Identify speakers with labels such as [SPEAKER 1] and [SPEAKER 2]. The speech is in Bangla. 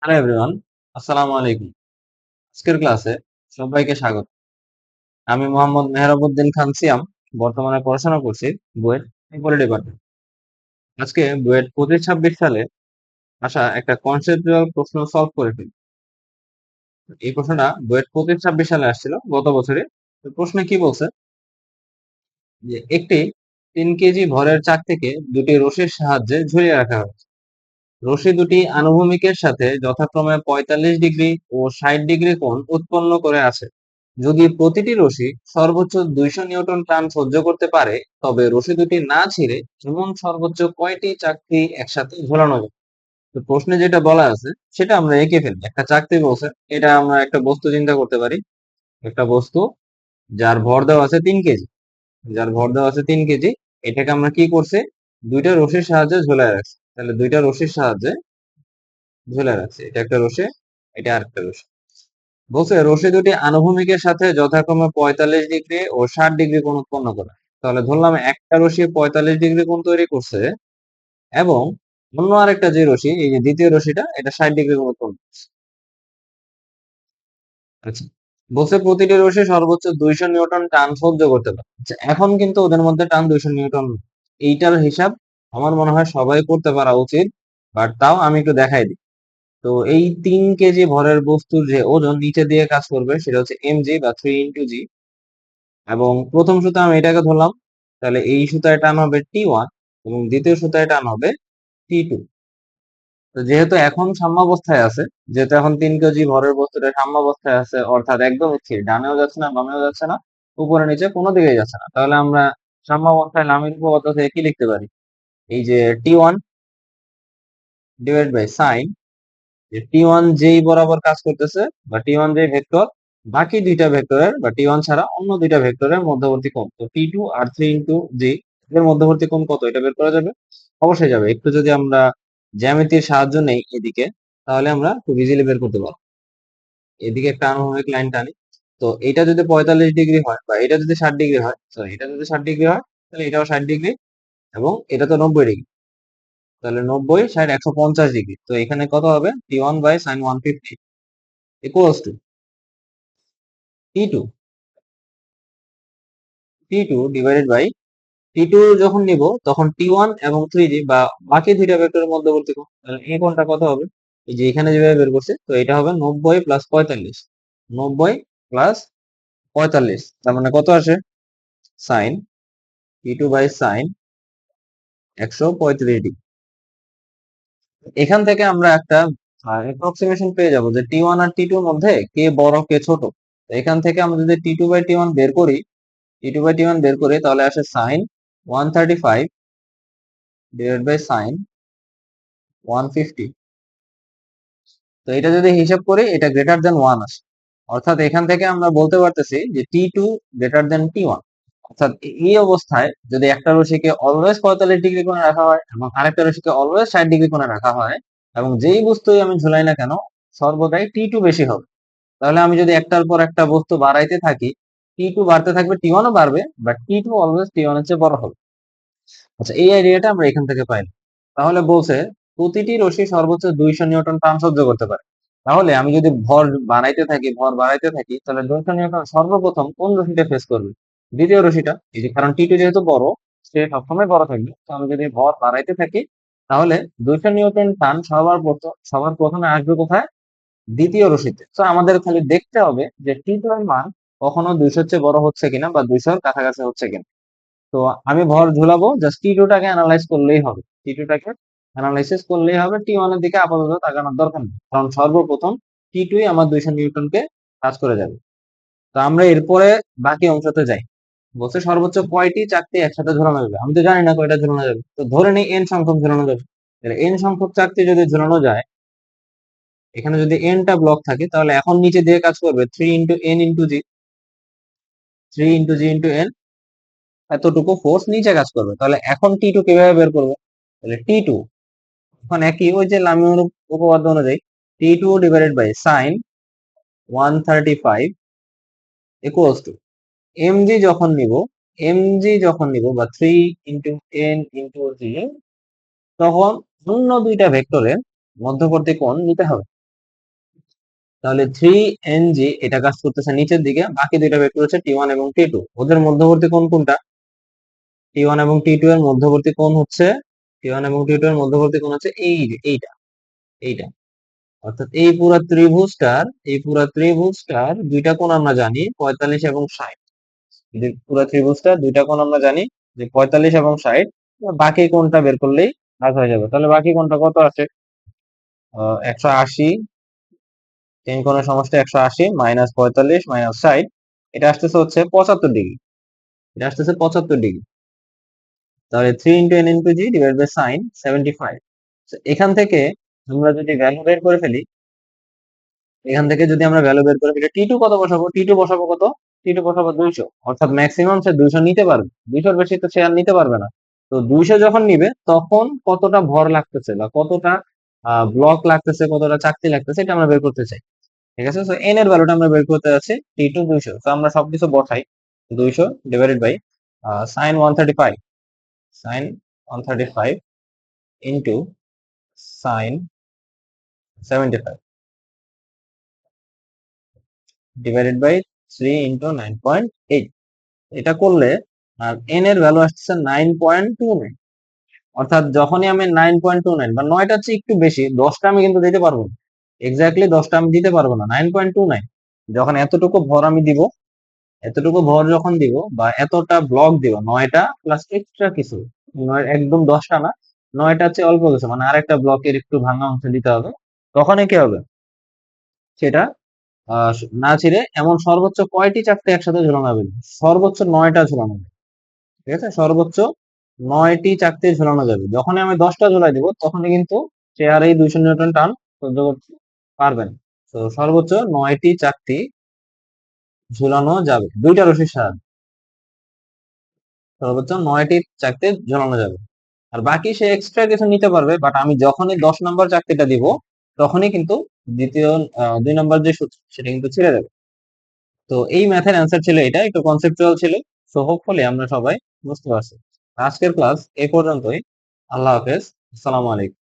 [SPEAKER 1] হ্যালো এভরিওয়ান, আসসালামু আলাইকুম। আজকের ক্লাসে সবাইকে স্বাগত। আমি মোহাম্মদ মেহরাবউদ্দিন খান সিয়াম, বর্তমানে পড়াশোনা করছি বুয়েট ইকোনমি ডিপার্টমেন্ট। আজকে বুয়েট 25-26 সালে আসা একটা কনসেপচুয়াল প্রশ্ন সলভ করে ফেলি। এই প্রশ্নটা বুয়েট 25-26 সালে আসছিল গত বছরে। তো প্রশ্নে কি বলছে যে একটি 3 কেজি ভরের চাক থেকে দুটি রশির সাহায্যে ঝুলিয়ে রাখা হয়েছে। রশি দুটি আনুভূমিকের সাথে যথাক্রমে 45 ডিগ্রি ও 60 ডিগ্রি কোণ উৎপন্ন করে আছে। যদি প্রতিটি রশি সর্বোচ্চ 200 নিউটন টান সহ্য করতে পারে, তবে রশি দুটি না ছিঁড়ে এমন সর্বোচ্চ কয়টি চাকতি একসাথে ঝোলানো যায়? তো প্রশ্নে যেটা বলা আছে সেটা আমরা এঁকে ফেলি। একটা চাকতি বলছে, এটা আমরা একটা বস্তু চিন্তা করতে পারি। একটা বস্তু যার ভর দেওয়া আছে 3 কেজি, এটাকে আমরা কি করছি, দুইটা রশির সাহায্যে ঝুলায় রাখছি। তাহলে দুইটা রশির সাহায্যে ঝুলে রাখছি, এটা একটা রশি, এটা আরেকটা রশি। বলছে রশি দুটি আনুভূমিকের সাথে যথাক্রমে 45 ডিগ্রি ও 60 ডিগ্রি কোণ উৎপন্ন করে। তাহলে ধরলাম একটা রশি 45 ডিগ্রি কোণ তৈরি করছে এবং অন্য আরেকটা যে রশি, এই যে দ্বিতীয় রশিটা, এটা 60 ডিগ্রি কোণ উৎপন্ন করছে। আচ্ছা, বলছে প্রতিটি রশি সর্বোচ্চ 200 নিউটন টান সহ্য করতে পারে। আচ্ছা, এখন কিন্তু ওদের মধ্যে টান 200 নিউটন। এইটার হিসাব আমার মনে হয় সবাই করতে পারা উচিত, বাট তাও আমি একটু দেখাই দিই। তো এই 3 কেজি ভরের বস্তুর যে ওজন নিচে দিয়ে কাজ করবে সেটা হচ্ছে mg বা 3 × g। এবং প্রথম সুতা আমি এটাকে ধরলাম, তাহলে এই সুতায় টান হবে T1 এবং দ্বিতীয় সুতায় টান হবে T2। তো যেহেতু এখন সাম্যাবস্থায় আছে, যেহেতু এখন 3 কেজি ভরের বস্তুটা সাম্যাবস্থায় আছে, অর্থাৎ একদম স্থির, ডানেও যাচ্ছে না বামেও যাচ্ছে না, উপরে নিচে কোনো দিকেই যাচ্ছে না, তাহলে আমরা সাম্যাবস্থায় লামির উপপাদ্য থেকে কি লিখতে পারি? এই যে T1 ডিভাইড বাই সাইন, যে T1 যেই বরাবর কাজ করতেছে বা T1 যেই ভেক্টর, বাকি দুইটা ভেক্টরের বা T1 ছাড়া অন্য দুইটা ভেক্টরের মধ্যবর্তী কোণ, তো T2 আর 3 × g এর মধ্যবর্তী কোণ কত, এটা বের করা যাবে? অবশ্যই যাবে। একটু যদি আমরা জ্যামিতির সাহায্য নেই এদিকে, তাহলে আমরা খুব ইজিলি বের করতে পারবো। এদিকে একটা আনুভূমিক লাইন টানি। তো এটা যদি 45 ডিগ্রি হয় বা এটা যদি 60 ডিগ্রি হয়, সরি এটা যদি 60 ডিগ্রি হয়, তাহলে এটাও 60 ডিগ্রি এবং এটা তো 90 ডিগ্রি। তাহলে 90, 60, 150 ডিগ্রি। তো এখানে কত হবে? T1 by sine 150 equals to T2 T2 divided by T2 যখন নিব তখন T1 এবং 3G বা বাকি দুইটা ভেক্টরের মধ্যবর্তী কোণ, তাহলে এই কোণটা কত হবে? এই যে এখানে যেভাবে বের করছে, তো এটা হবে 90 প্লাস 45, 90 প্লাস 45, তার মানে কত আসে? Sine T2 by sine 135 degree. এখান থেকে আমরা একটা অ্যাপ্রক্সিমেশন পেয়ে যাব যে T1 আর T2 এর মধ্যে কে বড় কে ছোট। তো এখান থেকে আমরা যদি T2 বাই T1 বের করি, তাহলে আসে সাইন 135 ডিভাইড বাই সাইন 150। তো এটা যদি হিসাব করি, এটা গ্রেটার দেন 1 আসে। অর্থাৎ এখান থেকে আমরা বলতে পারতেছি যে T2 গ্রেটার দেন T1। অর্থাৎ এই অবস্থায় যদি একটা রশিকে অলওয়েজ 45 ডিগ্রি কোণে রাখা হয় এবং আরেকটা রশিকে অলওয়েজ 60 ডিগ্রি কোণে রাখা হয়, এবং যেই বস্তুই আমি ঝুলাই না কেন সর্বদাই T2 বেশি হবে, তাহলে আমি যদি একটার পর একটা বস্তু বাড়াইতে থাকি, T2 বাড়তে থাকবে, T1 ও বাড়বে, বাট T2 অলওয়েজ T1 এর চেয়ে বড় হবে। আচ্ছা, এই আইডিয়াটা আমরা এখান থেকে পাইলাম। তাহলে বলছে প্রতিটি রশি সর্বোচ্চ 200 নিউটন টান সহ্য করতে পারে। তাহলে আমি যদি ভর বাড়াইতে থাকি, তাহলে 200 নিউটন সর্বপ্রথম কোন রশিটা ফেস করবে? দ্বিতীয় রশিটা। এই যে কারণ T2 যেহেতু বড়, সে সবসময় বড় থাকবে, তো আমি যদি ভর বাড়াইতে থাকি, তাহলে 200 নিউটন টান সবার প্রথমে আসবে কোথায়? দ্বিতীয় রশিতে। তো আমাদের খালি দেখতে হবে যে T2 এর মান কখনো 200 চেয়ে বড় হচ্ছে কিনা বা 200 কাছাকাছি হচ্ছে কিনা। তো আমি ভর ঝুলাবো, জাস্ট T2 টাকে অ্যানালাইজ করলেই হবে। T2 টাকে অ্যানালাইসিস করলেই হবে, T1 এর দিকে আপাতত তাকানোর দরকার নেই, কারণ সর্বপ্রথম T2 ই আমার 200 নিউটনকে কাজ করে যাবে। তো আমরা এরপরে বাকি অংশতে যাই। বলছে সর্বোচ্চ কয়টি চাকতি একসাথে ঝুলানো যাবে? আমি তো জানি না কয়টা ঝুলানো যাবে, তো ধরে নিই n সংখ্যক ঝুলানো যাবে। তাহলে n সংখ্যক চাকতি যদি ঝুলানো যায়, এখানে যদি n টা ব্লক থাকে, তাহলে এখন নিচে দিয়ে কাজ করবে 3 × n × g, 3 × g × n, এতটুকু ফোর্স নিচে কাজ করবে। তাহলে এখন T2 কিভাবে বের করবো? তাহলে T2 এখন একই ওই যে লামিওর উপপাদ্য অনুযায়ী T2 divided by sine 135 equals to mg যখন নিব বা 3 × n × g, তখন অন্য দুইটা ভেক্টরের মধ্যবর্তী কোণ নিতে হবে। তাহলে 3 NG এটা কাজ করতেছে নিচের দিকে, বাকি দুইটা ভেক্টর হচ্ছে T1 এবং T2। ওদের মধ্যবর্তী কোণ কোনটা? T1 এবং T2 এর মধ্যবর্তী কোণ হচ্ছে T1 এবং T2 এর মধ্যবর্তী কোণ হচ্ছে এইটা এইটা। অর্থাৎ এই পুরা ত্রিভুজটার দুইটা কোণ আমরা জানি 45 এবং 60। পুরা ত্রিভুজটার দুইটা কোণ আমরা জানি যে 45 এবং 60। বাকি কোণটা বের করলেই কাজ হয়ে যাবে। তাহলে বাকি কোণটা কত আছে? 180, তিন কোণের সমষ্টি 180 মাইনাস 45 মাইনাস 60, এটা আসতেছে হচ্ছে 75 ডিগ্রি। এটা আসতেছে 75 ডিগ্রি। তাহলে 3 into n into g divide by sine 75। এখান থেকে আমরা যদি ভ্যালু বের করে ফেলি, টি টু কত বসাবো? টি টু বসাবো কত? টি টু বসাবো 200। অর্থাৎ ম্যাক্সিমাম সে 200 নিতে পারবে, 200-র বেশি তো সে আর নিতে পারবে না। তো 200 যখন নিবে তখন কতটা ভর লাগতেছে বা কতটা ব্লক লাগতেছে, কতটা চাকতি লাগতেছে, এটা আমরা বের করতে চাই। ঠিক আছে, তো এন এর ভ্যালুটা আমরা বের করতে যাচ্ছি টি টু 200। তো আমরা সবকিছু বসাই। 200 divided by sine 135, sine 135 into sine 75 divided by 3 into 9.8। এটা করলে আর এন এর ভ্যালু আসছে 9.29। অর্থাৎ যখনই আমি 9.29 বা 9টার চেয়ে একটু বেশি, 10টা আমি কিন্তু দিতে পারবো না, এক্স্যাক্টলি 10টা আমি দিতে পারবো না। 9.29 যখন এতটুকু ভর আমি দিব, এতটুকু ভর যখন দিব বা এতটা ব্লক দিব, 9টা প্লাস এক্সট্রা কিছু, একদম 10টা না, 9টার চেয়ে অল্প কিছু, মানে আরেকটা ব্লকের একটু ভাঙা অংশ দিতে হবে। তখনই কি হবে? সেটা না ছিঁড়ে এমন সর্বোচ্চ কয়টি চাকতি একসাথে ঝুলানো যাবে? সর্বোচ্চ 9টা ঝুলানো যাবে। ঠিক আছে, সর্বোচ্চ 9টি চাকতি ঝুলানো যাবে। যখনই আমি 10টা ঝুলাই দিব তখনই কিন্তু চেয়ার এই 200 নিউটন টান সহ্য করতে পারবেন। তো সর্বোচ্চ 9টি চাকতি ঝুলানো যাবে দুইটা রশির সাহায্যে। সর্বোচ্চ 9টি চাকতি ঝুলানো যাবে। আর বাকি সে এক্সট্রা কিছু নিতে পারবে, বাট আমি যখনই 10 নম্বর চাকতিটা দিব তখনই কিন্তু দ্বিতীয় 2 নম্বর যে সূত্র সেটা কিন্তু ছিঁড়ে যাবে। তো এই ম্যাথের অ্যান্সার ছিল এটা, একটু কনসেপচুয়াল ছিল। সো হোপফুলি আমরা সবাই বুঝতে পারছি। আজকের ক্লাস এই পর্যন্তই। আল্লাহ হাফেজ, আসসালামু আলাইকুম।